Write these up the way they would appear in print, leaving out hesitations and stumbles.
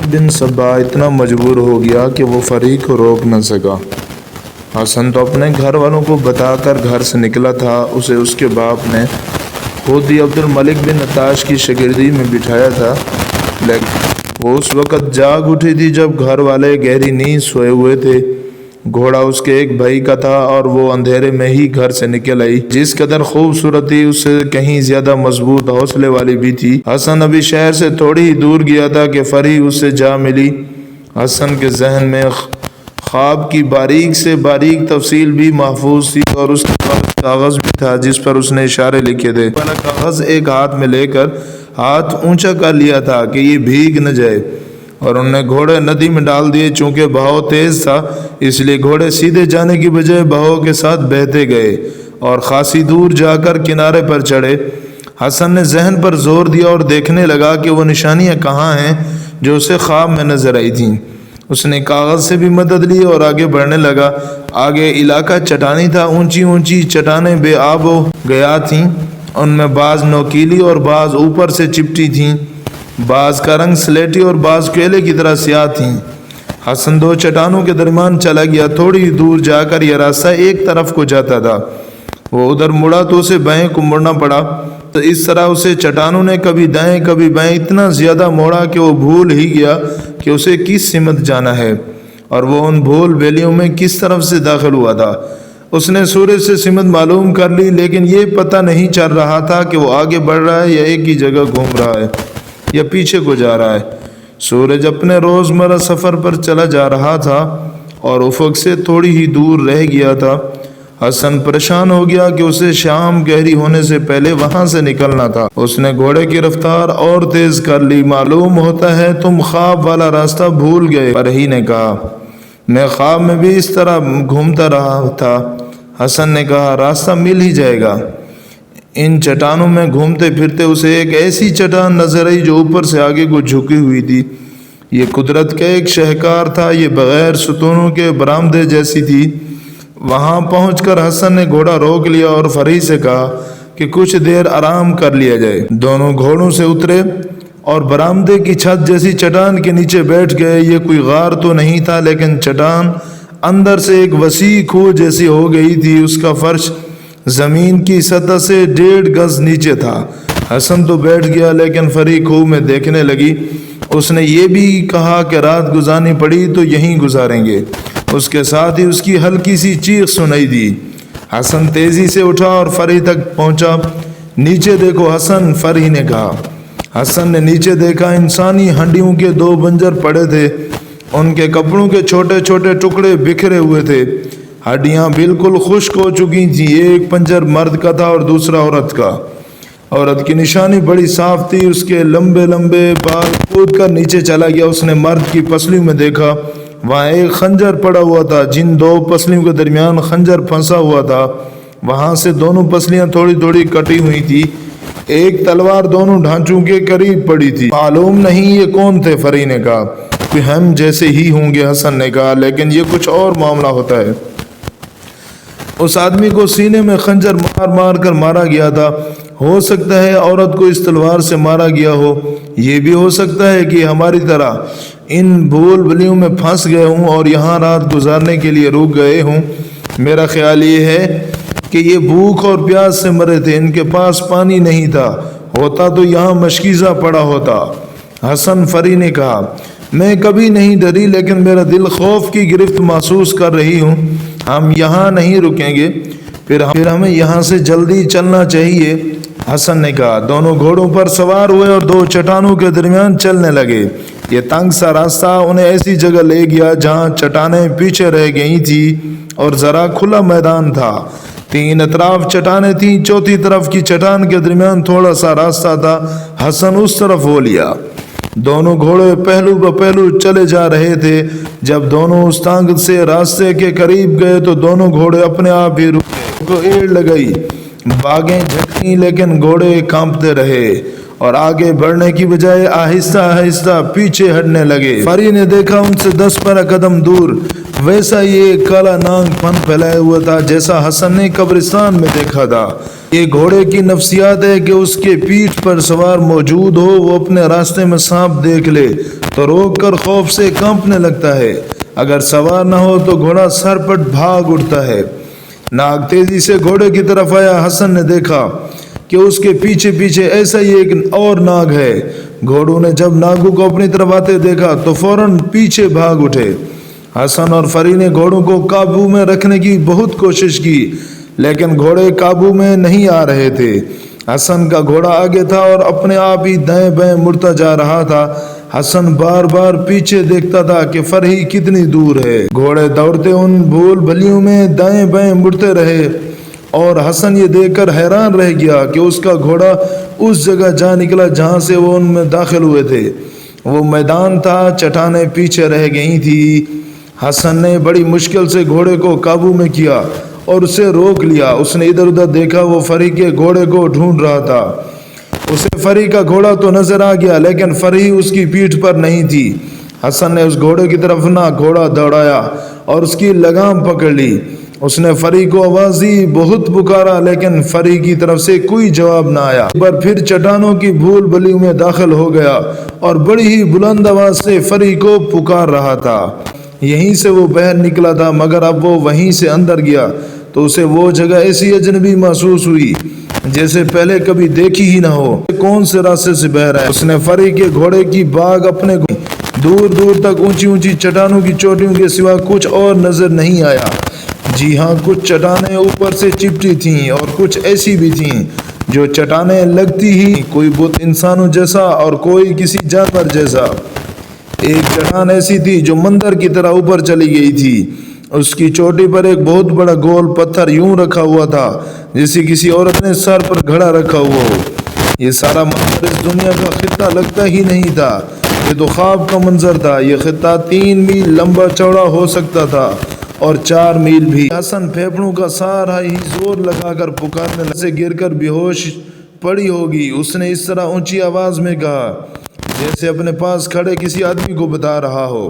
بن صبا اتنا مجبور ہو گیا کہ وہ فری کو روک نہ سکا۔ حسن تو اپنے گھر والوں کو بتا کر گھر سے نکلا تھا۔ اسے اس کے باپ نے خود ہی عبد الملک بن نتاش کی شاگردی میں بٹھایا تھا، لیکن وہ اس وقت جاگ اٹھی تھی جب گھر والے گہری نیند سوئے ہوئے تھے۔ گھوڑا اس کے ایک بھائی کا تھا اور وہ اندھیرے میں ہی گھر سے نکل آئی۔ جس قدر خوبصورت تھی اس سے کہیں زیادہ مضبوط حوصلے والی بھی تھی۔ حسن ابھی شہر سے تھوڑی ہی دور گیا تھا کہ فری اس سے جا ملی۔ حسن کے ذہن میں خواب کی باریک سے باریک تفصیل بھی محفوظ تھی اور اس کے پاس کاغذ بھی تھا جس پر اس نے اشارے لکھے تھے۔ پہلا کاغذ ایک ہاتھ میں لے کر ہاتھ اونچا کر لیا تھا کہ یہ بھیگ نہ جائے، اور انہوں نے گھوڑے ندی میں ڈال دیے۔ چونکہ بہاؤ تیز تھا اس لیے گھوڑے سیدھے جانے کی بجائے بہاؤ کے ساتھ بہتے گئے اور خاصی دور جا کر کنارے پر چڑھے۔ حسن نے ذہن پر زور دیا اور دیکھنے لگا کہ وہ نشانیاں کہاں ہیں جو اسے خواب میں نظر آئی تھیں۔ اس نے کاغذ سے بھی مدد لی اور آگے بڑھنے لگا۔ آگے علاقہ چٹانی تھا، اونچی اونچی چٹانیں بے آب و گیا تھیں، ان میں بعض نوکیلی اور بعض اوپر سے چپٹی تھیں، بعض کا رنگ سلیٹی اور بعض کوئلے کی طرح سیاہ تھیں۔ حسن دو چٹانوں کے درمیان چلا گیا۔ تھوڑی دور جا کر یہ راستہ ایک طرف کو جاتا تھا۔ وہ ادھر مڑا تو اسے بائیں کو مڑنا پڑا، تو اس طرح اسے چٹانوں نے کبھی دائیں کبھی بائیں اتنا زیادہ موڑا کہ وہ بھول ہی گیا کہ اسے کس سمت جانا ہے اور وہ ان بھول بیلیوں میں کس طرف سے داخل ہوا تھا۔ اس نے سورج سے سمت معلوم کر لی، لیکن یہ پتہ نہیں چل رہا تھا کہ وہ آگے بڑھ رہا ہے یا ایک ہی جگہ گھوم رہا ہے یا پیچھے کو جا رہا ہے۔ سورج اپنے روزمرہ سفر پر چلا جا رہا تھا اور افق سے تھوڑی ہی دور رہ گیا تھا۔ حسن پریشان ہو گیا کہ اسے شام گہری ہونے سے پہلے وہاں سے نکلنا تھا۔ اس نے گھوڑے کی رفتار اور تیز کر لی۔ معلوم ہوتا ہے تم خواب والا راستہ بھول گئے، فرحی نے کہا۔ میں خواب میں بھی اس طرح گھومتا رہا تھا۔ حسن نے کہا راستہ مل ہی جائے گا۔ ان چٹانوں میں گھومتے پھرتے اسے ایک ایسی چٹان نظر آئی جو اوپر سے آگے کو جھکی ہوئی تھی۔ یہ قدرت کا ایک شاہکار تھا، یہ بغیر ستونوں کے برآمدے جیسی تھی۔ وہاں پہنچ کر حسن نے گھوڑا روک لیا اور فری سے کہا کہ کچھ دیر آرام کر لیا جائے۔ دونوں گھوڑوں سے اترے اور برآمدے کی چھت جیسی چٹان کے نیچے بیٹھ گئے۔ یہ کوئی غار تو نہیں تھا، لیکن چٹان اندر سے ایک وسیع کھو جیسی ہو گئی تھی۔ اس کا فرش زمین کی سطح سے 1.5 گز نیچے تھا۔ حسن تو بیٹھ گیا، لیکن فری کھو میں دیکھنے لگی۔ اس نے یہ بھی کہا کہ رات گزارنی پڑی تو یہیں گزاریں گے۔ اس کے ساتھ ہی اس کی ہلکی سی چیخ سنائی دی۔ حسن تیزی سے اٹھا اور فری تک پہنچا۔ نیچے دیکھو حسن، فری نے کہا۔ حسن نے نیچے دیکھا، انسانی ہڈیوں کے 2 بنجر پڑے تھے۔ ان کے کپڑوں کے چھوٹے چھوٹے ٹکڑے بکھرے ہوئے تھے۔ ہڈیاں بالکل خشک ہو چکی تھیں۔ ایک پنجر مرد کا تھا اور دوسرا عورت کا۔ عورت کی نشانی بڑی صاف تھی، اس کے لمبے لمبے بال۔ کود کر نیچے چلا گیا۔ اس نے مرد کی پسلیوں میں دیکھا، وہاں ایک خنجر پڑا ہوا تھا۔ جن 2 پسلیوں کے درمیان خنجر پھنسا ہوا تھا، وہاں سے دونوں پسلیاں تھوڑی تھوڑی کٹی ہوئی تھی۔ ایک تلوار دونوں ڈھانچوں کے قریب پڑی تھی۔ معلوم نہیں یہ کون تھے، فری نے کہا۔ کہ ہم جیسے ہی ہوں گے، حسن نے کہا، لیکن یہ کچھ اور معاملہ ہوتا ہے۔ اس آدمی کو سینے میں خنجر مار مار کر مارا گیا تھا۔ ہو سکتا ہے عورت کو اس تلوار سے مارا گیا ہو۔ یہ بھی ہو سکتا ہے کہ ہماری طرح ان بھول بلیوں میں پھنس گئے ہوں اور یہاں رات گزارنے کے لیے رک گئے ہوں۔ میرا خیال یہ ہے کہ یہ بھوک اور پیاس سے مرے تھے۔ ان کے پاس پانی نہیں تھا، ہوتا تو یہاں مشکیزہ پڑا ہوتا۔ حسن، فری نے کہا، میں کبھی نہیں ڈری، لیکن میرا دل خوف کی گرفت محسوس کر رہی ہوں۔ ہم یہاں نہیں رکیں گے، پھر ہمیں یہاں سے جلدی چلنا چاہیے، حسن نے کہا۔ دونوں گھوڑوں پر سوار ہوئے اور 2 چٹانوں کے درمیان چلنے لگے۔ یہ تنگ سا راستہ انہیں ایسی جگہ لے گیا جہاں چٹانیں پیچھے رہ گئی تھی اور ذرا کھلا میدان تھا۔ 3 اطراف چٹانیں تھیں، چوتھی طرف کی چٹان کے درمیان تھوڑا سا راستہ تھا۔ حسن اس طرف ہو لیا۔ دونوں گھوڑے پہلو بہ پہلو چلے جا رہے تھے۔ جب دونوں اس تانگ سے راستے کے قریب گئے تو دونوں گھوڑے اپنے آپ ہی رکے۔ کو ایڑ لگئی، باگیں جھٹکیں، لیکن گھوڑے کانپتے رہے اور آگے بڑھنے کی بجائے آہستہ آہستہ پیچھے ہٹنے لگے۔ فری نے دیکھا ان سے 10-12 قدم دور ویسا ہی ایک کالا نانگ پن پھیلائے ہوا تھا جیسا حسن نے قبرستان میں دیکھا تھا۔ یہ گھوڑے کی نفسیات ہے کہ اس کے پیٹھ پر سوار موجود ہو، وہ اپنے راستے میں سانپ دیکھ لے تو روک کر خوف سے کانپنے لگتا ہے، اگر سوار نہ ہو تو گھوڑا سر پٹ بھاگ اٹھتا ہے۔ ناگ تیزی سے گھوڑے کی طرف آیا۔ حسن نے دیکھا کہ اس کے پیچھے پیچھے ایسا ہی ایک اور ناگ ہے۔ گھوڑوں نے جب ناگوں کو اپنی طرف آتے دیکھا تو فوراً پیچھے بھاگ اٹھے۔ حسن اور فری نے گھوڑوں کو قابو میں رکھنے کی بہت کوشش کی، لیکن گھوڑے قابو میں نہیں آ رہے تھے۔ حسن کا گھوڑا آگے تھا اور اپنے آپ ہی دائیں بائیں مڑتا جا رہا تھا۔ حسن بار بار پیچھے دیکھتا تھا کہ فرحی کتنی دور ہے۔ گھوڑے دوڑتے ان بھول بھلیوں میں دائیں بائیں مڑتے رہے اور حسن یہ دیکھ کر حیران رہ گیا کہ اس کا گھوڑا اس جگہ جا نکلا جہاں سے وہ ان میں داخل ہوئے تھے۔ وہ میدان تھا، چٹانیں پیچھے رہ گئی تھی۔ حسن نے بڑی مشکل سے گھوڑے کو قابو میں کیا اور اسے روک لیا۔ اس نے ادھر ادھر دیکھا، وہ فری کے گھوڑے کو ڈھونڈ رہا تھا۔ اسے فری کا گھوڑا تو نظر آ گیا، لیکن فری اس کی پیٹھ پر نہیں تھی۔ حسن نے اس گھوڑے کی طرف نہ گھوڑا دوڑایا اور اس کی لگام پکڑ لی۔ اس نے فری کو آواز دی، بہت پکارا، لیکن فری کی طرف سے کوئی جواب نہ آیا۔ پر پھر چٹانوں کی بھول بھلیوں میں داخل ہو گیا اور بڑی ہی بلند آواز سے فری کو پکار رہا تھا۔ یہیں سے وہ باہر نکلا تھا، مگر اب وہ وہیں سے اندر گیا تو اسے وہ جگہ ایسی اجنبی محسوس ہوئی جیسے پہلے کبھی دیکھی ہی نہ ہو۔ کون سے راستے سے بہ رہا ہے؟ اس نے فری کے گھوڑے کی باگ اپنے دور دور تک اونچی اونچی چٹانوں کی چوٹیوں کے سوا کچھ اور نظر نہیں آیا۔ جی ہاں، کچھ چٹانیں اوپر سے چپٹی تھیں اور کچھ ایسی بھی تھیں جو چٹانیں لگتی ہی کوئی بت انسانوں جیسا اور کوئی کسی جانور جیسا۔ ایک چٹان ایسی تھی جو مندر کی طرح اوپر چلی گئی تھی۔ اس کی چوٹی پر ایک بہت بڑا گول پتھر یوں رکھا ہوا تھا جیسے کسی عورت نے سر پر گھڑا رکھا ہوا ہو۔ یہ سارا منظر اس دنیا کا خطہ لگتا ہی نہیں تھا، یہ تو خواب کا منظر تھا۔ یہ خطہ 3 میل لمبا چوڑا ہو سکتا تھا اور 4 میل بھی۔ حسن پھیپڑوں کا سارا ہی زور لگا کر پکارنے سے گر کر بے ہوش پڑی ہوگی۔ اس نے اس طرح اونچی آواز میں کہا جیسے اپنے پاس کھڑے کسی آدمی کو بتا رہا ہو۔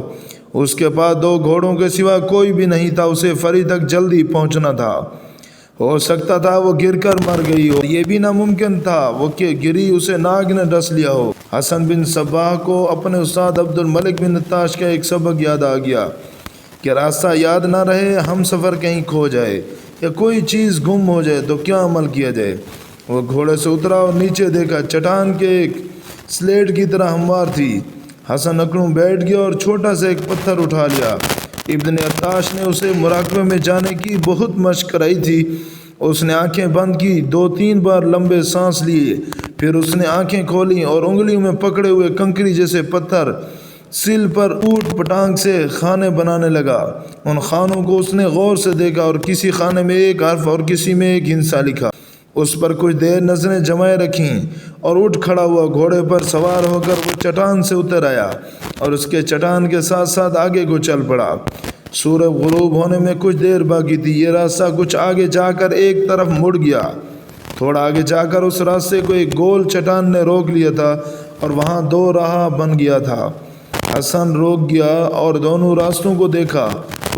اس کے پاس 2 گھوڑوں کے سوا کوئی بھی نہیں تھا۔ اسے فری تک جلدی پہنچنا تھا۔ ہو سکتا تھا وہ گر کر مر گئی ہو، یہ بھی ناممکن تھا وہ کہ گری اسے ناگ نے ڈس لیا ہو۔ حسن بن صباح کو اپنے استاد عبد الملک بن نتاش کا ایک سبق یاد آ گیا کہ راستہ یاد نہ رہے، ہم سفر کہیں کھو جائے یا کوئی چیز گم ہو جائے تو کیا عمل کیا جائے۔ وہ گھوڑے سے اترا اور نیچے دیکھا، چٹان کے ایک سلیٹ کی طرح ہموار تھی۔ حسن اکڑوں بیٹھ گیا اور چھوٹا سا ایک پتھر اٹھا لیا۔ ابن عطاش نے اسے مراقبے میں جانے کی بہت مشق کرائی تھی۔ اس نے آنکھیں بند کی، 2-3 بار لمبے سانس لیے، پھر اس نے آنکھیں کھولیں اور انگلیوں میں پکڑے ہوئے کنکری جیسے پتھر سل پر اوٹ پٹانگ سے خانے بنانے لگا۔ ان خانوں کو اس نے غور سے دیکھا اور کسی خانے میں ایک حرف اور کسی میں ایک ہندسہ لکھا۔ اس پر کچھ دیر نظریں جمائے رکھیں اور اٹھ کھڑا ہوا۔ گھوڑے پر سوار ہو کر وہ چٹان سے اتر آیا اور اس کے چٹان کے ساتھ ساتھ آگے کو چل پڑا۔ سورج غروب ہونے میں کچھ دیر باقی تھی۔ یہ راستہ کچھ آگے جا کر ایک طرف مڑ گیا۔ تھوڑا آگے جا کر اس راستے کو ایک گول چٹان نے روک لیا تھا اور وہاں 2 راہ بن گیا تھا۔ حسن روک گیا اور دونوں راستوں کو دیکھا۔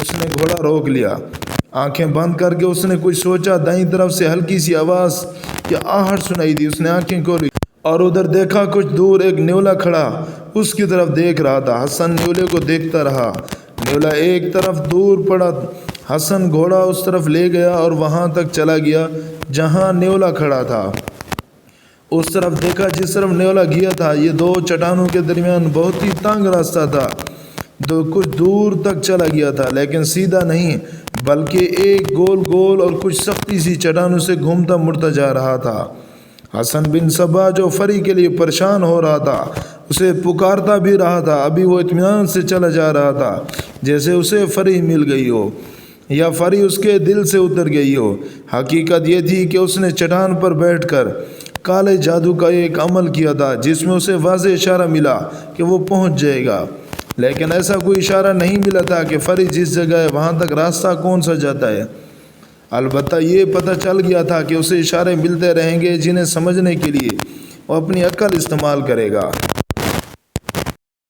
اس نے گھوڑا روک لیا۔ آنکھیں بند کر کے اس نے کچھ سوچا۔ دائیں طرف سے ہلکی سی آواز یا آہٹ سنائی دی۔ اس نے آنکھیں کھولی اور ادھر دیکھا، کچھ دور ایک نیولا کھڑا اس کی طرف دیکھ رہا تھا۔ حسن نیولے کو دیکھتا رہا۔ نیولا ایک طرف دور پڑا۔ حسن گھوڑا اس طرف لے گیا اور وہاں تک چلا گیا جہاں نیولا کھڑا تھا۔ اس طرف دیکھا جس طرف نیولا گیا تھا۔ یہ 2 چٹانوں کے درمیان بہت ہی تنگ راستہ تھا۔ کچھ دور تک چلا گیا تھا، لیکن سیدھا نہیں بلکہ ایک گول گول اور کچھ سختی سی چٹانوں سے گھومتا مڑتا جا رہا تھا۔ حسن بن صباح جو فری کے لیے پریشان ہو رہا تھا، اسے پکارتا بھی رہا تھا۔ ابھی وہ اطمینان سے چلا جا رہا تھا جیسے اسے فری مل گئی ہو یا فری اس کے دل سے اتر گئی ہو۔ حقیقت یہ تھی کہ اس نے چٹان پر بیٹھ کر کالے جادو کا ایک عمل کیا تھا جس میں اسے واضح اشارہ ملا کہ وہ پہنچ جائے گا، لیکن ایسا کوئی اشارہ نہیں ملا تھا کہ فری جس جگہ ہے وہاں تک راستہ کون سا جاتا ہے۔ البتہ یہ پتہ چل گیا تھا کہ اسے اشارے ملتے رہیں گے جنہیں سمجھنے کے لیے وہ اپنی عقل استعمال کرے گا۔